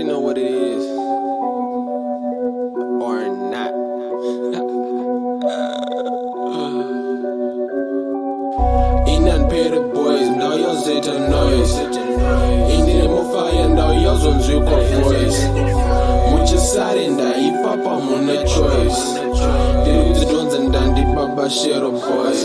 already know what it is. Or not. Inan pere boys, now you're set a noise. Indine mofaya, now you're on Zuko voice. Mucha sarenda, ipapa muna choice. The drones and dandy baba share of boys.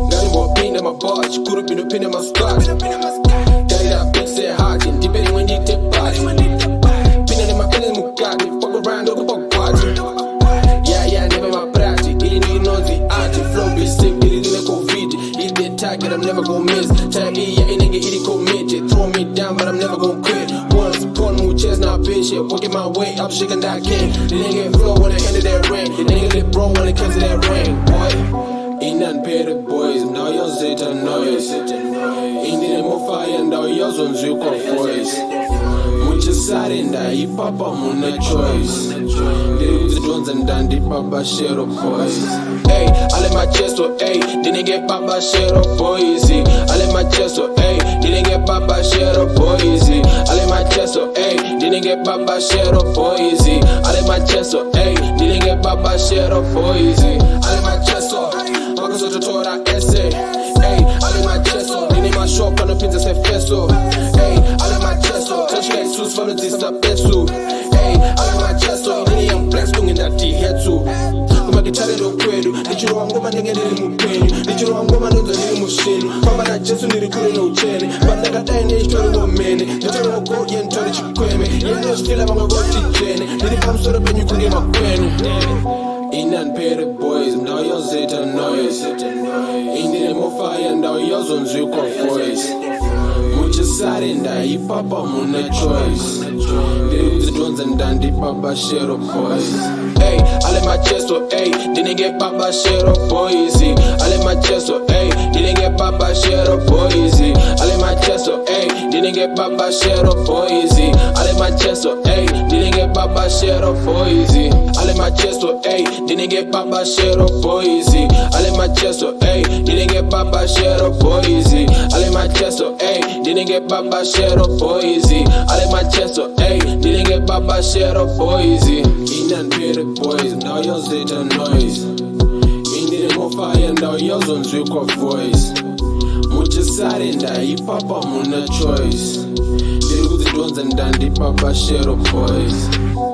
Gary more pain in my boss, could have been a pin in my spot. Daddy that bitch say hard, depending when you take part. Pin in my feelings, Mukati, fuck around, don't fuck party. Yeah, never my practice. Getting nigga knows the art. Flow be sick, get it in a COVID. Eat that target, I'm never gon' miss. Tag me, yeah, nigga, eat it committed. Throw me down, but I'm never gon' quit. Once upon me with chest, now bitch, yeah. Working my way, I'm shaking that king. The nigga flow when it ended that ring. The nigga lit bro when it comes to that ring, boy. Ain't nothing paid the boys, now you're set a noise. Ain't need more fire, now you're on Zuko voice. Mucha sarenda, ipapa muna choice. The drones and dandy papa share of boys. Hey, I let my chest so hey, didn't get papa share of boys. I let my chest so hey, didn't get papa share of boys. I let my chest so hey, didn't get papa share of boys. I let my chest so hey, didn't get papa share of boys. I let my chest so Marcus so to that essay. Hey, I let my chest so didn't my shop on the pizza say fesso. Hey, I let my chest so touch guys who's follow this up peso. Hey, I let my chest so didn't I'm flex doing that tea head too. Kitale do kwedu Dichiro wa ngoma nenge nili mupeni Dichiro wa ngoma nunza nili mushini Pamba na jesu nili kule no ucheni Bandaka tayi ni ishtori womeni Dichiro wa go yen tori chikweme Yendo stila mama roti jeni Nili kamsoro penyu kungi makwenu Inan pere boys, now you're set a noise. Indine mofaya, now you're on Zuko voice. Mucha sarenda, ipapa muna choice. The drones and dandy papa share of boys. Hey, I let my chest so hey, didn't get papa share of boys. I let my chest so hey, didn't get papa share of boys. I let my chest so hey, didn't get papa share of boys. I let my chest so hey, didn't get papa share of boys. I let my chest so hey, didn't get papa share of boys. I let my chest so hey, didn't get papa share of boys. I let my chest so hey, didn't get papa share of boys. I let my chest so hey, didn't get papa share of boys. Inan pere boys, now you're set a noise. Indine more fire, now you're on Zuko voice. Mucha sarenda, ipapa muna choice. The drones and dandy papa share of boys.